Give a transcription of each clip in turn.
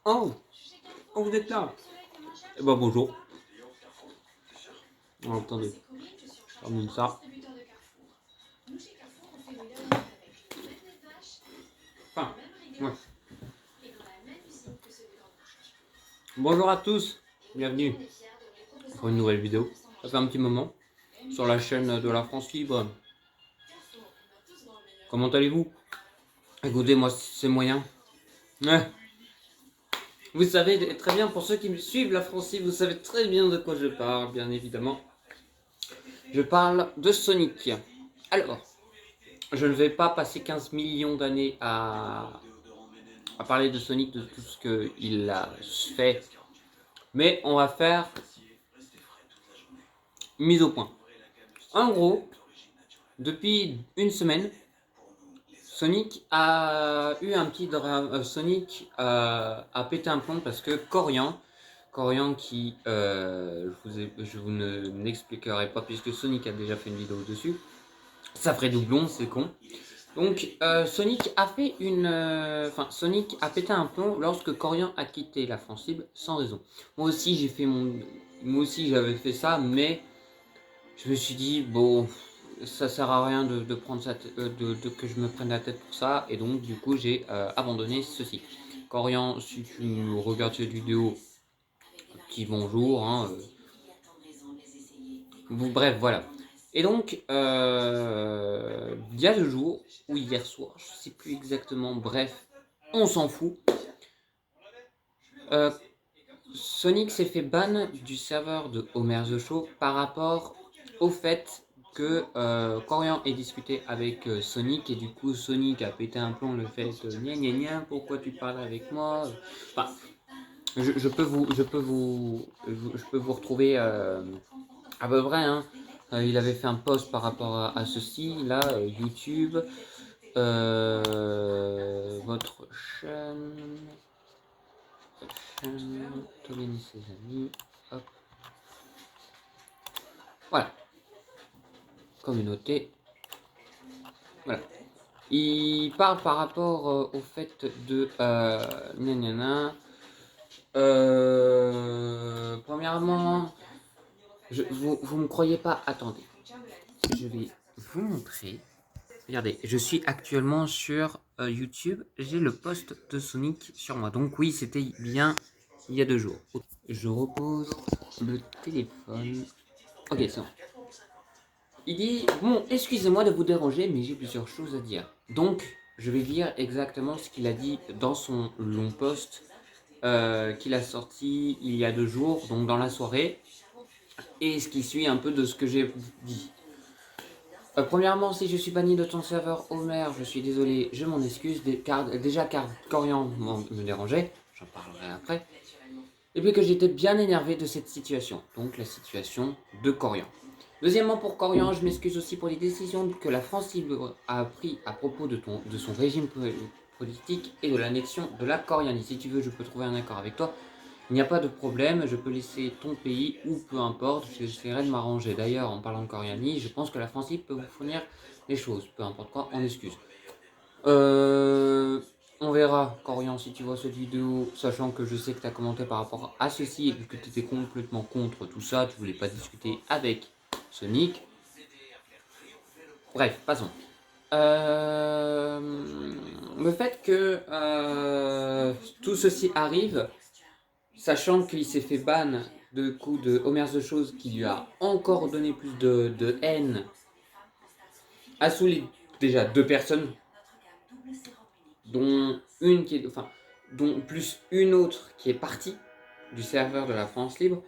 Oh, oh, vous êtes là. Eh ben bonjour. Oh, attendez, je termine ça. Enfin, ouais. Bonjour à tous, bienvenue pour une nouvelle vidéo. Ça fait un petit moment sur la chaîne de la France Libre. Comment allez-vous? Écoutez, moi c'est moyen. Ouais. Vous savez très bien, pour ceux qui me suivent la France Libre, vous savez très bien de quoi je parle, bien évidemment. Je parle de Sonic. Alors, je ne vais pas passer 15 millions d'années à parler de Sonic, de tout ce qu'il a fait, mais on va faire une mise au point. En gros, depuis une semaine, Sonic a eu un petit drame. Sonic a pété un plomb parce que Corian qui, je vous n'expliquerai pas puisque Sonic a déjà fait une vidéo dessus. Ça ferait doublon, c'est con. Donc Sonic a fait Sonic a pété un plomb lorsque Corian a quitté la France Libre sans raison. Moi aussi j'avais fait ça, mais je me suis dit bon, ça sert à rien de prendre ça, que je me prenne la tête pour ça, et donc du coup j'ai abandonné ceci. Corian, si tu regardes cette vidéo, petit bonjour. Bref, voilà. Et donc, il y a 2 jours, ou hier soir, je sais plus exactement, bref, on s'en fout. Euh, Sonic s'est fait ban du serveur de Homer The Show par rapport au fait que Corian ait discuté avec Sonic, et du coup Sonic a pété un plomb, le fait gna gna gna, pourquoi tu parles avec moi. Enfin, je peux vous retrouver à peu près, hein. Il avait fait un post par rapport à ceci, là, YouTube, votre chaîne, Tolène et ses amis, hop, voilà, communauté, voilà. Il parle par rapport au fait de nanana. Premièrement, vous me croyez pas, attendez, je vais vous montrer. Regardez, je suis actuellement sur YouTube, j'ai le post de Sonic sur moi. Donc oui, c'était bien il y a 2 jours. Je repose le téléphone. Ok, c'est bon. Il dit, bon, excusez-moi de vous déranger, mais j'ai plusieurs choses à dire. Donc, je vais lire exactement ce qu'il a dit dans son long post qu'il a sorti il y a 2 jours, donc dans la soirée, et ce qui suit un peu de ce que j'ai dit. Premièrement, si je suis banni de ton serveur Homer, je suis désolé, je m'en excuse, car Corian me dérangeait, j'en parlerai après, et puis que j'étais bien énervé de cette situation, donc la situation de Corian. Deuxièmement, pour Corian, je m'excuse aussi pour les décisions que la France Libre a prises à propos de son régime politique et de l'annexion de la Corianie. Si tu veux, je peux trouver un accord avec toi. Il n'y a pas de problème, je peux laisser ton pays ou peu importe, j'essaierai de m'arranger. D'ailleurs, en parlant de Coriani, je pense que la France Libre peut vous fournir les choses, peu importe quoi, en excuse. On verra, Corian, si tu vois cette vidéo, sachant que je sais que tu as commenté par rapport à ceci et que tu étais complètement contre tout ça, tu voulais pas discuter avec Sonic. Bref, passons. Le fait que tout ceci arrive, sachant qu'il s'est fait ban de coups de Homer The Chose qui lui a encore donné plus de haine, a saoulé déjà 2 personnes, dont une qui est, enfin, dont plus une autre qui est partie du serveur de la France Libre,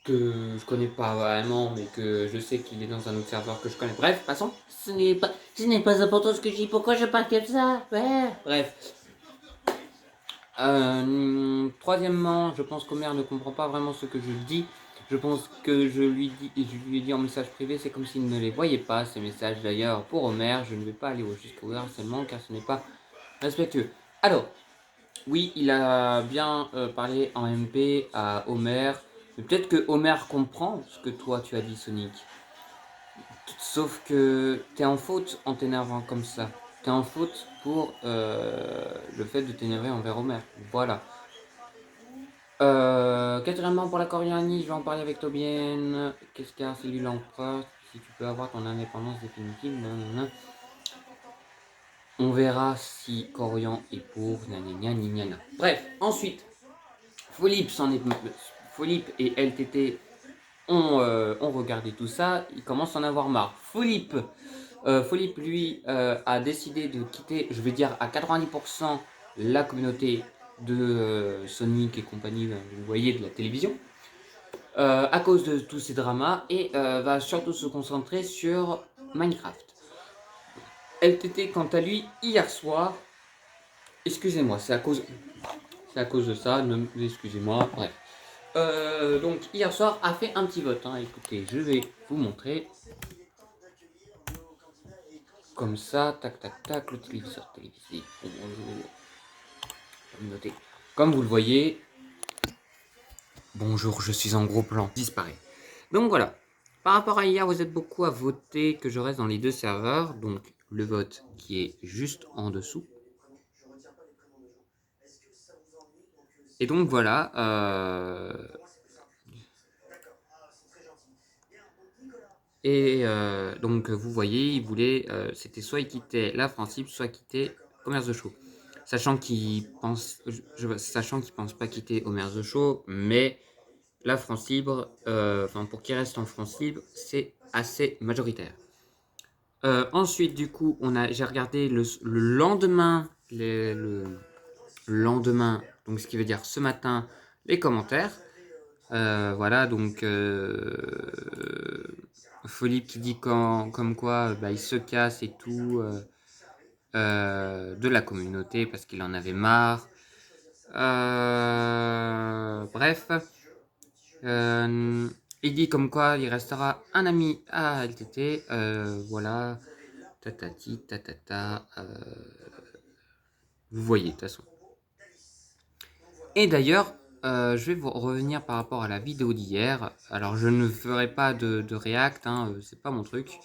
que je connais pas vraiment, mais que je sais qu'il est dans un autre serveur que je connais. Bref, passons. Ce n'est pas important ce que je dis, pourquoi je parle comme ça? Ouais. Bref. Troisièmement, je pense qu'Homer ne comprend pas vraiment ce que je dis. Je pense que je lui ai dit en message privé, c'est comme s'il ne les voyait pas, ces messages d'ailleurs. Pour Homer, je ne vais pas aller jusqu'au harcèlement car ce n'est pas respectueux. Alors, oui, il a bien parlé en MP à Homer, mais peut-être que Homer comprend ce que toi tu as dit, Sonic. Sauf que t'es en faute en t'énervant comme ça. T'es en faute pour le fait de t'énerver envers Homer. Voilà. Quatrièmement, pour la Corianie, je vais en parler avec Tobienne. Qu'est-ce qu'il y a? C'est lui l'empereur. Si tu peux avoir ton indépendance définitive. Nanana. On verra si Corian est pour. Nanana. Bref, ensuite, Philippe et LTT ont regardé tout ça. Ils commencent à en avoir marre. Philippe, lui, a décidé de quitter, je vais dire à 90%, la communauté de Sonic et compagnie, vous voyez, de la télévision, à cause de tous ces dramas, et va surtout se concentrer sur Minecraft. LTT, quant à lui, hier soir, excusez-moi, c'est à cause de ça, excusez-moi, bref. Donc hier soir a fait un petit vote, hein. Écoutez, je vais vous montrer. Comme ça, tac tac tac, le téléviseur télévisé. Bonjour. Communauté. Comme vous le voyez, bonjour, je suis en gros plan. Disparaît. Donc voilà. Par rapport à hier, vous êtes beaucoup à voter que je reste dans les deux serveurs. Donc le vote qui est juste en dessous. Et donc voilà. Donc vous voyez, il voulait, c'était soit il quittait la France Libre, soit quitter Commerce de Show. Sachant qu'il pense pas quitter Commerce de Show, mais la France Libre, pour qu'il reste en France Libre, c'est assez majoritaire. Ensuite, du coup, j'ai regardé le lendemain, le lendemain, donc ce qui veut dire ce matin, les commentaires. Voilà, donc Philippe qui dit comme quoi il se casse et tout de la communauté parce qu'il en avait marre. Bref, il dit comme quoi il restera un ami à LTT. Voilà, tatati, tatata. Vous voyez de toute façon. Et d'ailleurs, je vais vous revenir par rapport à la vidéo d'hier. Alors, je ne ferai pas de react, hein, c'est pas mon truc.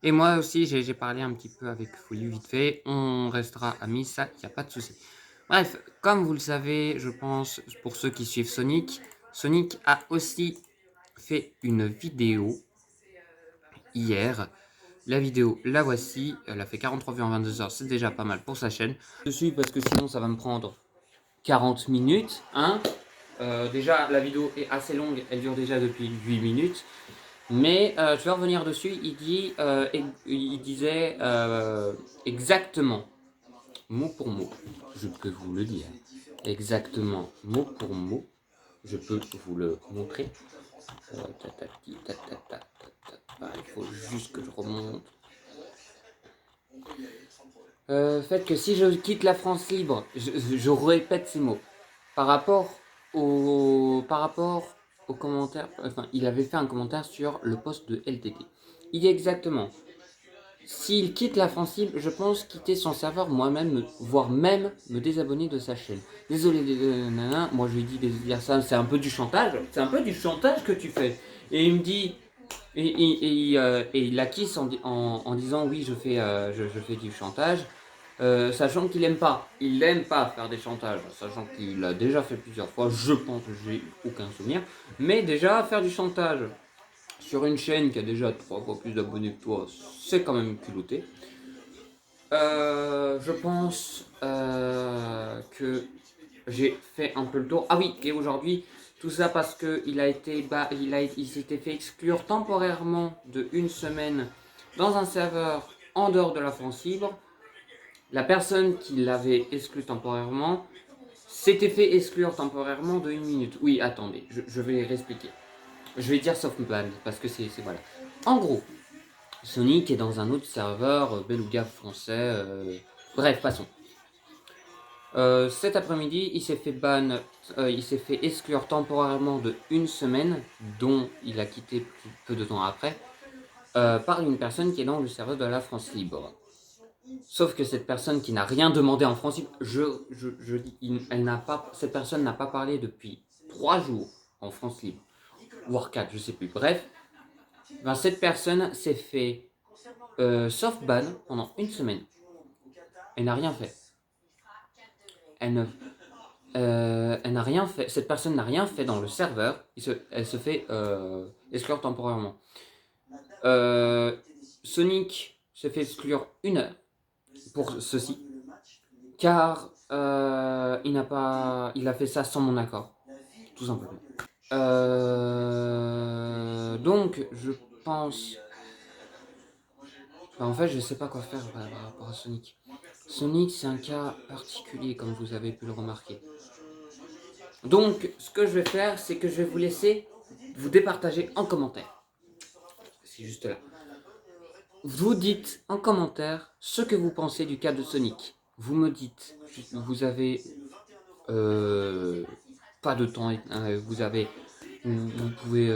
Et moi aussi, j'ai parlé un petit peu avec Fouillu vite fait. On restera amis, ça, il n'y a pas de souci. Bref, comme vous le savez, je pense, pour ceux qui suivent Sonic, Sonic a aussi fait une vidéo hier. La vidéo, la voici. Elle a fait 43 vues en 22 heures, c'est déjà pas mal pour sa chaîne. Je suis parce que sinon ça va me prendre 40 minutes. Hein. Déjà, la vidéo est assez longue, elle dure déjà depuis 8 minutes. Mais je vais revenir dessus. Il disait exactement, mot pour mot, je peux vous le dire. Exactement, mot pour mot, je peux vous le montrer. Il faut juste que je remonte. Fait que si je quitte la France libre, je répète ces mots. Par rapport aux commentaires, il avait fait un commentaire sur le post de LTT. Il dit exactement, s'il quitte la France libre, je pense quitter son serveur moi-même, voire même me désabonner de sa chaîne. Désolé, nana, moi je lui dis de dire ça, c'est un peu du chantage. C'est un peu du chantage que tu fais. Et il me dit, et il acquiesce en disant oui, je fais du chantage. Sachant qu'il aime pas. Il n'aime pas faire des chantages, sachant qu'il l'a déjà fait plusieurs fois, je pense que j'ai aucun souvenir. Mais déjà, faire du chantage sur une chaîne qui a déjà 3 fois plus d'abonnés que toi, c'est quand même culotté. Je pense que j'ai fait un peu le tour. Ah oui, et aujourd'hui, tout ça parce que il s'était fait exclure temporairement de une semaine dans un serveur en dehors de la France libre. La personne qui l'avait exclu temporairement s'était fait exclure temporairement de 1 minute. Oui, attendez, je vais réexpliquer. Je vais dire soft ban parce que c'est voilà. En gros, Sonic est dans un autre serveur, beluga français. Bref, passons. Cet après-midi, il s'est fait exclure temporairement de 1 semaine, dont il a quitté peu de temps après, par une personne qui est dans le serveur de la France libre. Sauf que cette personne qui n'a rien demandé en France libre, cette personne n'a pas parlé depuis 3 jours en France libre, voire 4, je sais plus. Bref, cette personne s'est fait soft ban pendant 1 semaine. Elle n'a rien fait. elle n'a rien fait, cette personne n'a rien fait dans le serveur, elle se fait exclure temporairement. Sonic se fait exclure 1 heure pour ceci, car il a fait ça sans mon accord, tout simplement. Donc, je pense... en fait, je sais pas quoi faire par rapport à Sonic. Sonic, c'est un cas particulier, comme vous avez pu le remarquer. Donc, ce que je vais faire, c'est que je vais vous laisser vous départager en commentaire. C'est juste là. Vous dites en commentaire ce que vous pensez du cas de Sonic. Vous me dites, vous avez pas de temps, vous pouvez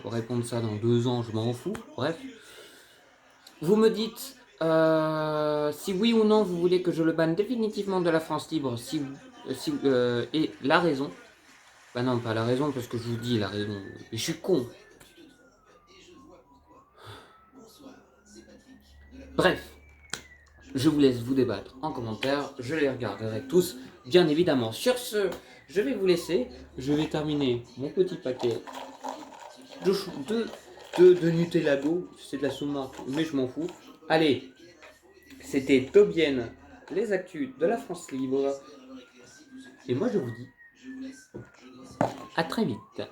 répondre ça dans 2 ans, je m'en fous, bref. Vous me dites si oui ou non vous voulez que je le banne définitivement de la France libre, et la raison. Bah non, pas la raison, parce que je vous dis la raison. Mais je suis con. Bref, je vous laisse vous débattre en commentaire. Je les regarderai tous, bien évidemment. Sur ce, je vais vous laisser. Je vais terminer mon petit paquet de Nutella Go. C'est de la sous-marque, mais je m'en fous. Allez, c'était Tobienne, les actus de la France libre. Et moi, je vous dis à très vite.